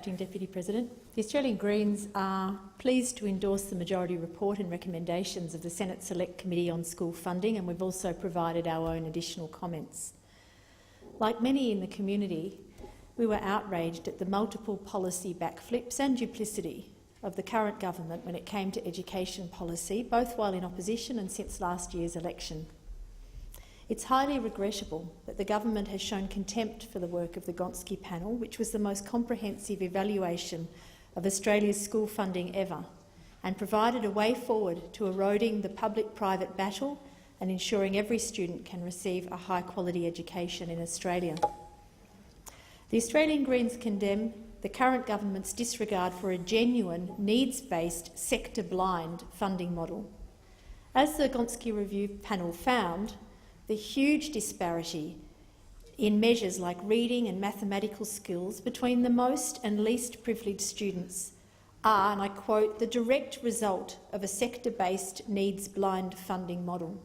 Acting Deputy President. The Australian Greens are pleased to endorse the majority report and recommendations of the Senate Select Committee on School Funding, and we've also provided our own additional comments. Like many in the community, we were outraged at the multiple policy backflips and duplicity of the current government when it came to education policy, both while in opposition and since last year's election. It's highly regrettable that the government has shown contempt for the work of the Gonski panel, which was the most comprehensive evaluation of Australia's school funding ever, and provided a way forward to eroding the public-private battle and ensuring every student can receive a high-quality education in Australia. The Australian Greens condemn the current government's disregard for a genuine, needs-based, sector-blind funding model. As the Gonski Review panel found, the huge disparity in measures like reading and mathematical skills between the most and least privileged students are, and I quote, the direct result of a sector-based, needs-blind funding model.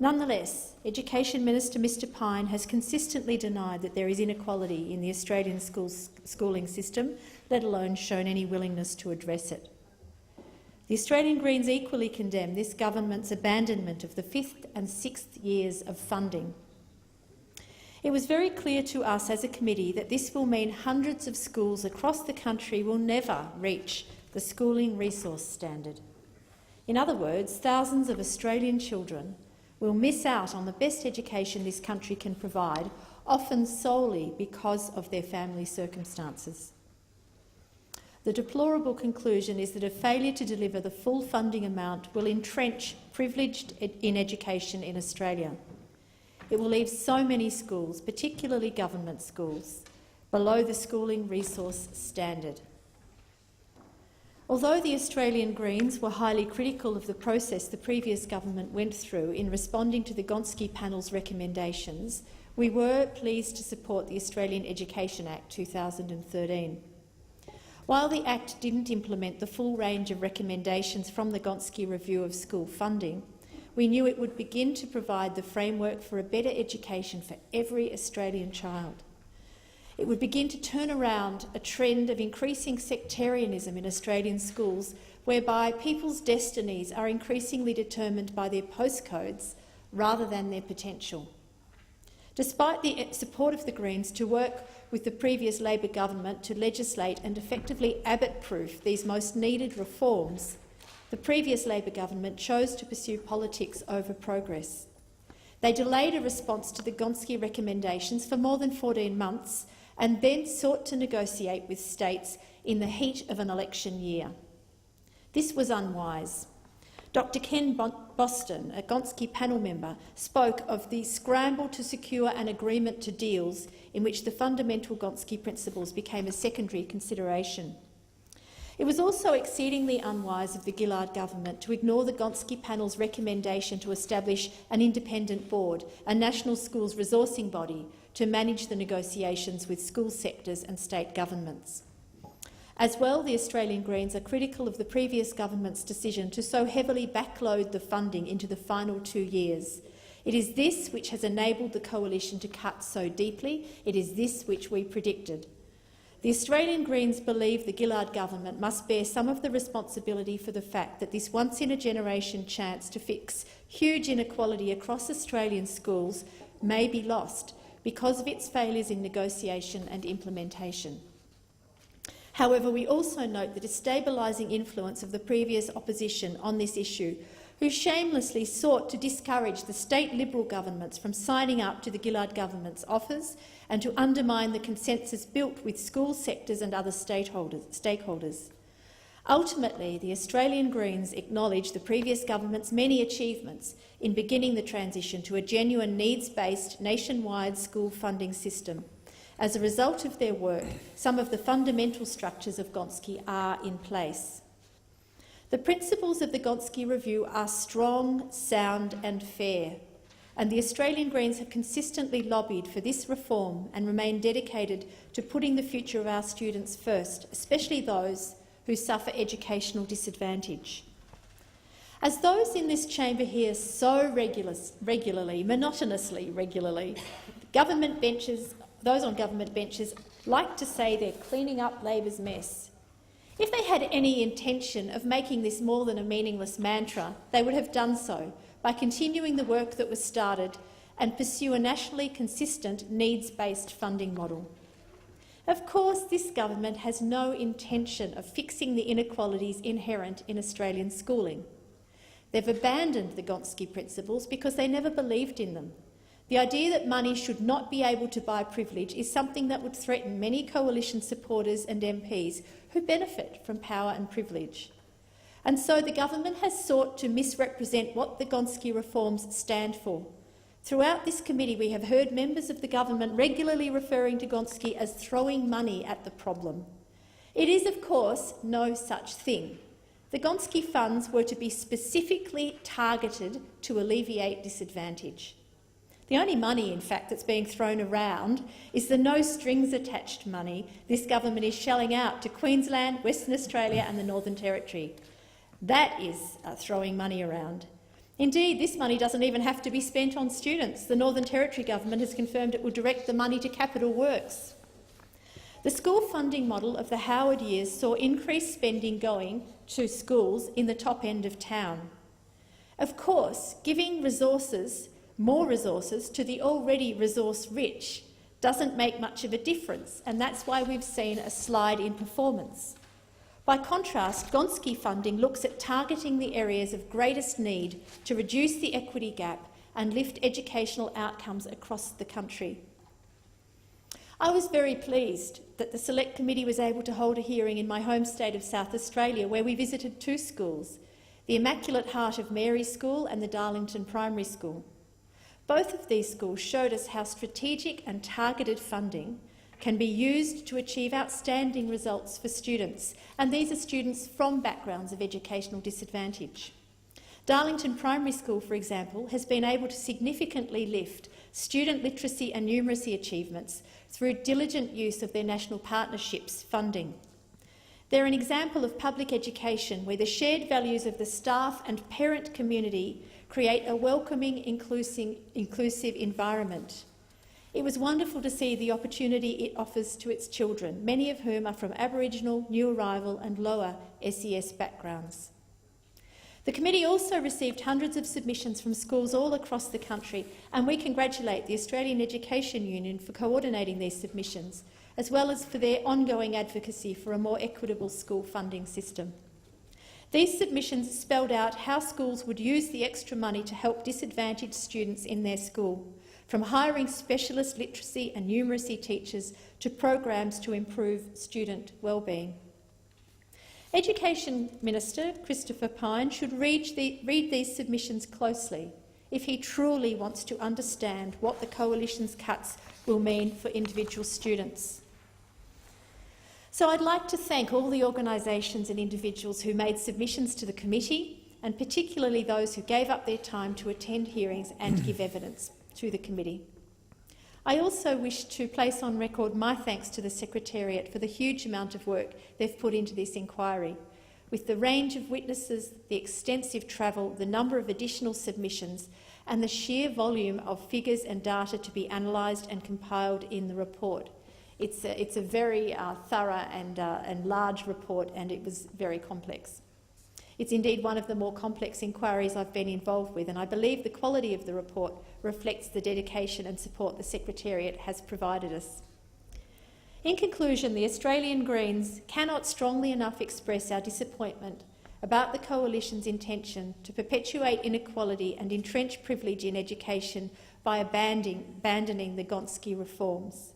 Nonetheless, Education Minister Mr Pyne has consistently denied that there is inequality in the Australian schooling system, let alone shown any willingness to address it. The Australian Greens equally condemn this government's abandonment of the 5th and 6th years of funding. It was very clear to us as a committee that this will mean hundreds of schools across the country will never reach the schooling resource standard. In other words, thousands of Australian children will miss out on the best education this country can provide, often solely because of their family circumstances. The deplorable conclusion is that a failure to deliver the full funding amount will entrench privilege in education in Australia. It will leave so many schools, particularly government schools, below the schooling resource standard. Although the Australian Greens were highly critical of the process the previous government went through in responding to the Gonski panel's recommendations, we were pleased to support the Australian Education Act 2013. While the Act didn't implement the full range of recommendations from the Gonski Review of School Funding, we knew it would begin to provide the framework for a better education for every Australian child. It would begin to turn around a trend of increasing sectarianism in Australian schools, whereby people's destinies are increasingly determined by their postcodes rather than their potential. Despite the support of the Greens to work with the previous Labor government to legislate and effectively Abbott-proof these most needed reforms, the previous Labor government chose to pursue politics over progress. They delayed a response to the Gonski recommendations for more than 14 months and then sought to negotiate with states in the heat of an election year. This was unwise. Dr Ken Boston, a Gonski panel member, spoke of the scramble to secure an agreement to deals in which the fundamental Gonski principles became a secondary consideration. It was also exceedingly unwise of the Gillard government to ignore the Gonski panel's recommendation to establish an independent board, a national schools resourcing body, to manage the negotiations with school sectors and state governments. As well, the Australian Greens are critical of the previous government's decision to so heavily backload the funding into the final 2 years. It is this which has enabled the coalition to cut so deeply. It is this which we predicted. The Australian Greens believe the Gillard government must bear some of the responsibility for the fact that this once-in-a-generation chance to fix huge inequality across Australian schools may be lost because of its failures in negotiation and implementation. However, we also note the destabilising influence of the previous opposition on this issue, who shamelessly sought to discourage the state Liberal governments from signing up to the Gillard government's offers and to undermine the consensus built with school sectors and other stakeholders. Ultimately, the Australian Greens acknowledge the previous government's many achievements in beginning the transition to a genuine needs-based nationwide school funding system. As a result of their work, some of the fundamental structures of Gonski are in place. The principles of the Gonski Review are strong, sound and fair, and the Australian Greens have consistently lobbied for this reform and remain dedicated to putting the future of our students first, especially those who suffer educational disadvantage. As those in this chamber hear so monotonously regularly, those on government benches like to say they're cleaning up Labor's mess. If they had any intention of making this more than a meaningless mantra, they would have done so by continuing the work that was started and pursue a nationally consistent needs-based funding model. Of course, this government has no intention of fixing the inequalities inherent in Australian schooling. They've abandoned the Gonski principles because they never believed in them. The idea that money should not be able to buy privilege is something that would threaten many coalition supporters and MPs who benefit from power and privilege. And so the government has sought to misrepresent what the Gonski reforms stand for. Throughout this committee, we have heard members of the government regularly referring to Gonski as throwing money at the problem. It is, of course, no such thing. The Gonski funds were to be specifically targeted to alleviate disadvantage. The only money, in fact, that's being thrown around is the no-strings-attached money this government is shelling out to Queensland, Western Australia and the Northern Territory. That is throwing money around. Indeed, this money doesn't even have to be spent on students. The Northern Territory government has confirmed it will direct the money to capital works. The school funding model of the Howard years saw increased spending going to schools in the top end of town. Of course, giving more resources to the already resource-rich doesn't make much of a difference, and that's why we've seen a slide in performance. By contrast, Gonski funding looks at targeting the areas of greatest need to reduce the equity gap and lift educational outcomes across the country. I was very pleased that the Select Committee was able to hold a hearing in my home state of South Australia, where we visited two schools, the Immaculate Heart of Mary School and the Darlington Primary School. Both of these schools showed us how strategic and targeted funding can be used to achieve outstanding results for students, and these are students from backgrounds of educational disadvantage. Darlington Primary School, for example, has been able to significantly lift student literacy and numeracy achievements through diligent use of their national partnerships funding. They're an example of public education where the shared values of the staff and parent community create a welcoming, inclusive environment. It was wonderful to see the opportunity it offers to its children, many of whom are from Aboriginal, new arrival and lower SES backgrounds. The committee also received hundreds of submissions from schools all across the country, and we congratulate the Australian Education Union for coordinating these submissions, as well as for their ongoing advocacy for a more equitable school funding system. These submissions spelled out how schools would use the extra money to help disadvantaged students in their school, from hiring specialist literacy and numeracy teachers to programs to improve student wellbeing. Education Minister Christopher Pyne should read these submissions closely if he truly wants to understand what the Coalition's cuts will mean for individual students. So I'd like to thank all the organisations and individuals who made submissions to the committee, and particularly those who gave up their time to attend hearings and give evidence to the committee. I also wish to place on record my thanks to the Secretariat for the huge amount of work they've put into this inquiry. With the range of witnesses, the extensive travel, the number of additional submissions and the sheer volume of figures and data to be analysed and compiled in the report. It's a very thorough and large report, and it was very complex. It's indeed one of the more complex inquiries I've been involved with, and I believe the quality of the report reflects the dedication and support the Secretariat has provided us. In conclusion, the Australian Greens cannot strongly enough express our disappointment about the Coalition's intention to perpetuate inequality and entrench privilege in education by abandoning the Gonski reforms.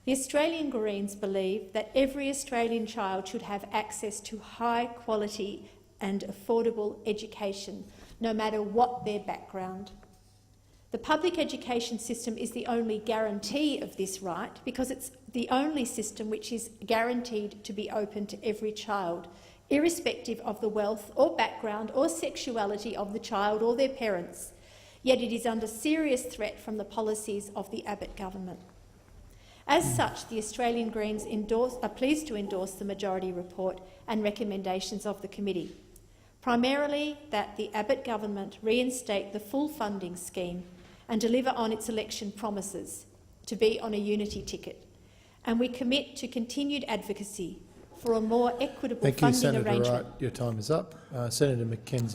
The Australian Greens believe that every Australian child should have access to high-quality and affordable education, no matter what their background. The public education system is the only guarantee of this right because it's the only system which is guaranteed to be open to every child, irrespective of the wealth or background or sexuality of the child or their parents. Yet it is under serious threat from the policies of the Abbott Government. As such, the Australian Greens are pleased to endorse the majority report and recommendations of the committee, primarily that the Abbott Government reinstate the full funding scheme and deliver on its election promises to be on a unity ticket, And we commit to continued advocacy for a more equitable Thank you, funding Senator arrangement. Wright. Your time is up. Senator McKenzie.